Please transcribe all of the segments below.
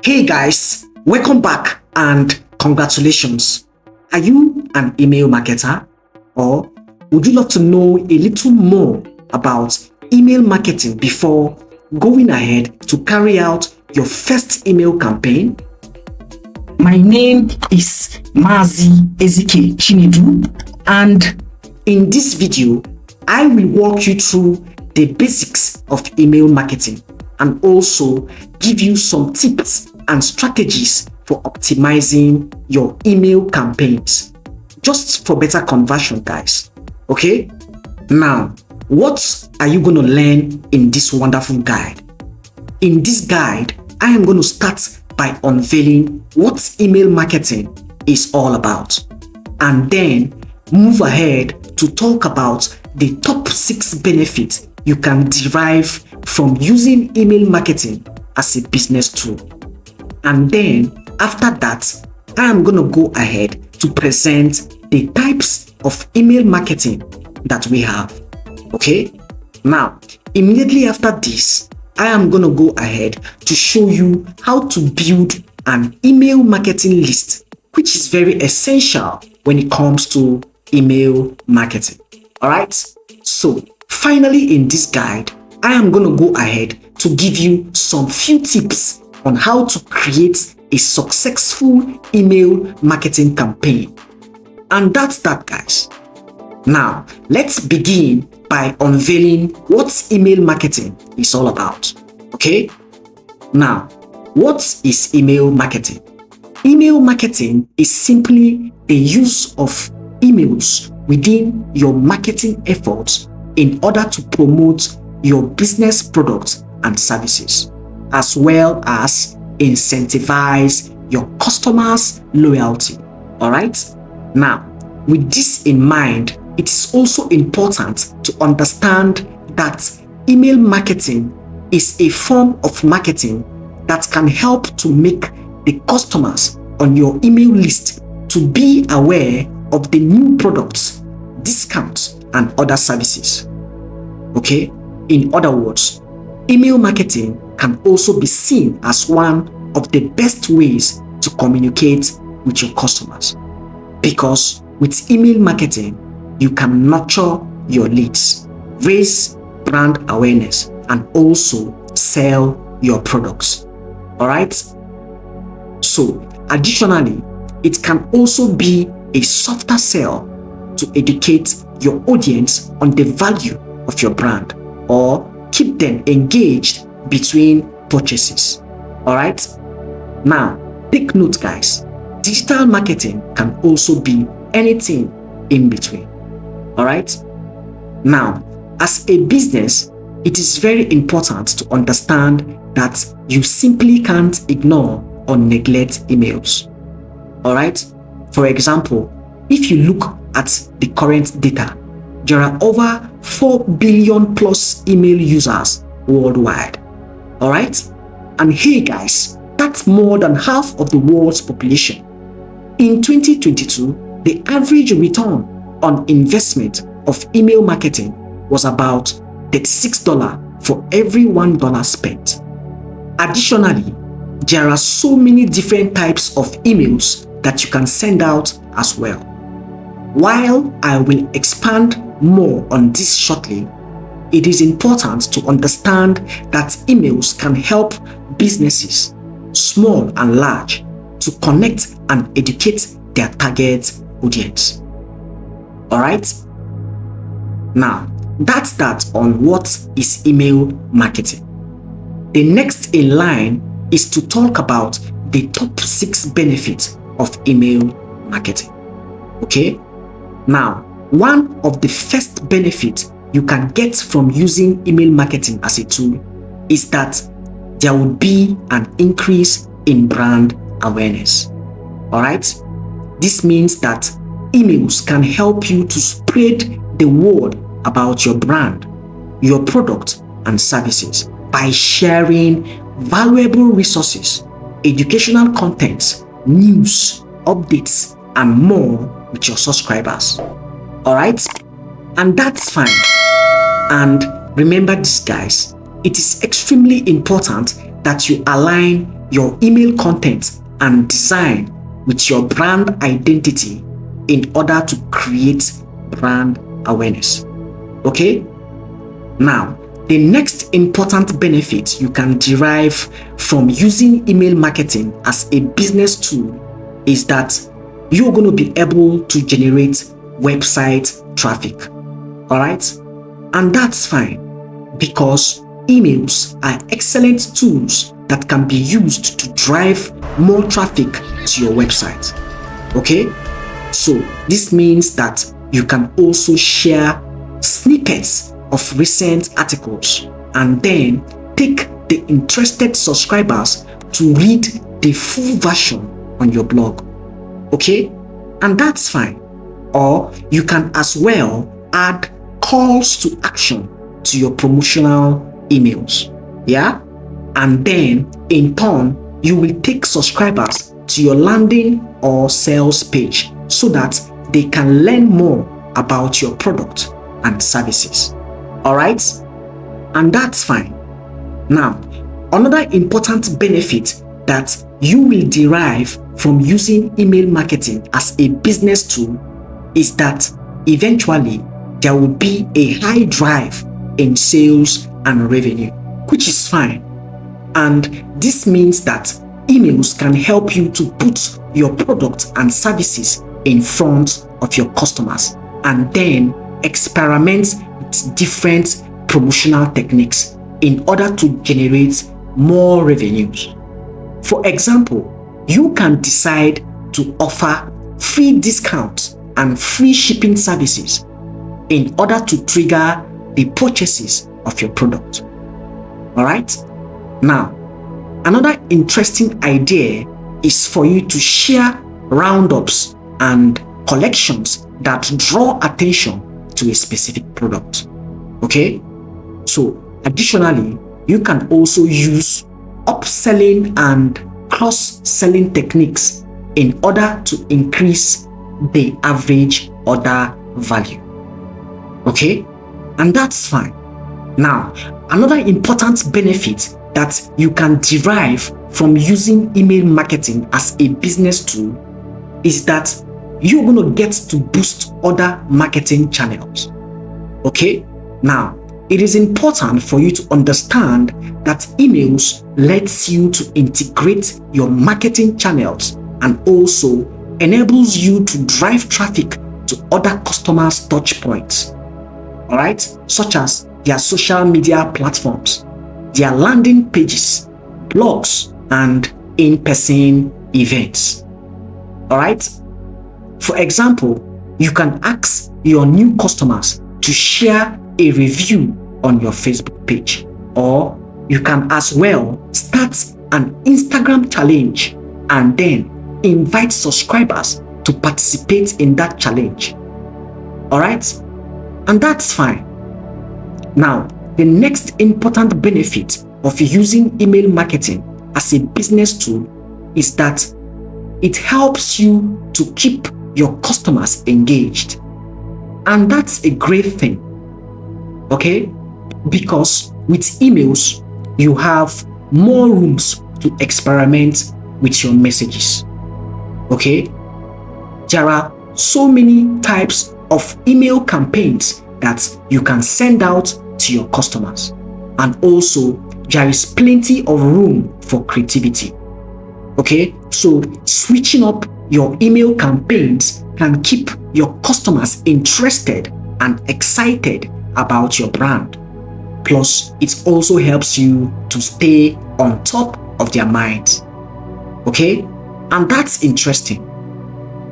Hey guys, welcome back and congratulations. Are you an email marketer? Or would you love to know a little more about email marketing before going ahead to carry out your first email campaign? My name is Mazi Ezike Chinedu, and in this video, I will walk you through the basics of email marketing and also give you some tips and strategies for optimizing your email campaigns, just for better conversion, guys. Okay? Now, what are you going to learn in this wonderful guide? In this guide, I am going to start by unveiling what email marketing is all about, and then move ahead to talk about the top 6 benefits you can derive from using email marketing as a business tool. And then after that, I am going to go ahead to present the types of email marketing that we have. Okay? Now, immediately after this, I am going to go ahead to show you how to build an email marketing list, which is very essential when it comes to email marketing. Alright? So, finally in this guide, I am going to go ahead to give you some few tips on how to create a successful email marketing campaign. And that's that, guys. Now, let's begin by unveiling what email marketing is all about. Okay? Now, what is email marketing? Email marketing is simply the use of emails within your marketing efforts in order to promote your business products and services, as well as incentivize your customers' loyalty. Alright? Now, with this in mind, it is also important to understand that email marketing is a form of marketing that can help to make the customers on your email list to be aware of the new products, discounts, and other services. Okay? In other words, email marketing can also be seen as one of the best ways to communicate with your customers, because with email marketing, you can nurture your leads, raise brand awareness, and also sell your products. Alright? So, additionally, it can also be a softer sell to educate your audience on the value of your brand or keep them engaged between purchases. Alright? Now, take note, guys. Digital marketing can also be anything in between. Alright? Now, as a business, it is very important to understand that you simply can't ignore or neglect emails. Alright? For example, if you look at the current data, there are over 4 billion plus email users worldwide. Alright? And hey guys, that's more than half of the world's population. In 2022, the average return on investment of email marketing was about $36 for every $1 spent. Additionally, there are so many different types of emails that you can send out as well. While I will expand more on this shortly, it is important to understand that emails can help businesses, small and large, to connect and educate their target audience. Alright? Now, that's that on what is email marketing. The next in line is to talk about the top 6 benefits of email marketing. Okay? Now, one of the first benefits you can get from using email marketing as a tool is that there will be an increase in brand awareness. Alright? This means that emails can help you to spread the word about your brand, your product, and services by sharing valuable resources, educational contents, news, updates, and more with your subscribers. Alright? And that's fine. And remember this, guys, it is extremely important that you align your email content and design with your brand identity in order to create brand awareness. Okay? Now, the next important benefit you can derive from using email marketing as a business tool is that you're going to be able to generate website traffic. All right? And that's fine because emails are excellent tools that can be used to drive more traffic to your website. Okay? So this means that you can also share snippets of recent articles and then take the interested subscribers to read the full version on your blog. Okay? And that's fine. Or you can as well add calls to action to your promotional emails. Yeah? And then in turn, you will take subscribers to your landing or sales page so that they can learn more about your product and services. All right? And that's fine. Now, another important benefit that you will derive from using email marketing as a business tool is that eventually there will be a high drive in sales and revenue, which is fine. And this means that emails can help you to put your product and services in front of your customers and then experiment with different promotional techniques in order to generate more revenues. For example, you can decide to offer free discounts and free shipping services in order to trigger the purchases of your product. All right? Now, another interesting idea is for you to share roundups and collections that draw attention to a specific product. Okay? So, additionally, you can also use upselling and cross-selling techniques in order to increase the average order value. Okay? And that's fine. Now, another important benefit that you can derive from using email marketing as a business tool is that you're going to get to boost other marketing channels. Okay? Now, it is important for you to understand that emails lets you to integrate your marketing channels and also enables you to drive traffic to other customers' touch points. All right? Such as their social media platforms, their landing pages, blogs, and in-person events. All right? For example, you can ask your new customers to share a review on your Facebook page, or you can as well start an Instagram challenge and then invite subscribers to participate in that challenge. All right? And that's fine. Now, the next important benefit of using email marketing as a business tool is that it helps you to keep your customers engaged. And that's a great thing. Okay? Because with emails, you have more rooms to experiment with your messages. Okay? There are so many types of email campaigns that you can send out to your customers. And also, there is plenty of room for creativity. Okay? So, switching up your email campaigns can keep your customers interested and excited about your brand. Plus, it also helps you to stay on top of their minds. Okay? And that's interesting.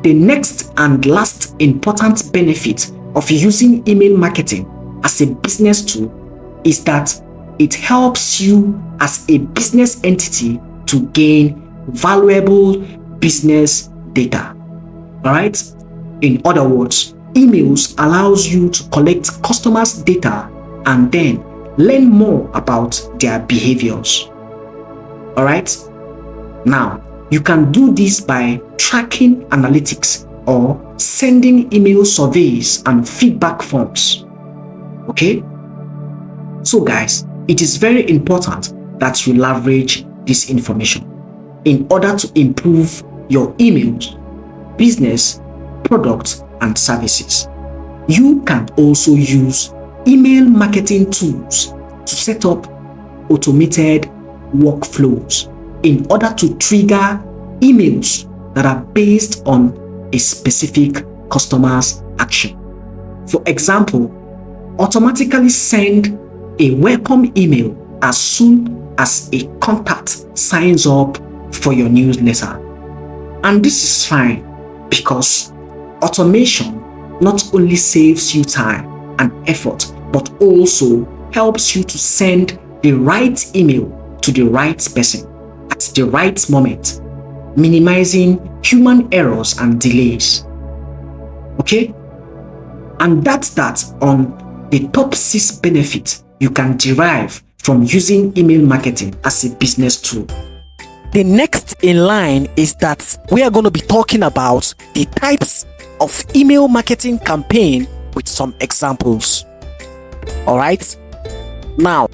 The next and last important benefit of using email marketing as a business tool is that it helps you as a business entity to gain valuable business data. All right? In other words, emails allows you to collect customers' data and then learn more about their behaviors. All right? Now, you can do this by tracking analytics or sending email surveys and feedback forms. Okay? So guys, it is very important that you leverage this information. in order to improve your emails, business, products, and services. You can also use email marketing tools to set up automated workflows in order to trigger emails that are based on a specific customer's action. For example, automatically send a welcome email as soon as a contact signs up for your newsletter. And this is fine because automation not only saves you time and effort, but also helps you to send the right email to the right person at the right moment, minimizing human errors and delays. Okay? And that's that on the top 6 benefits you can derive from using email marketing as a business tool. The next in line is that we are going to be talking about the types of email marketing campaign with some examples. All right? Now,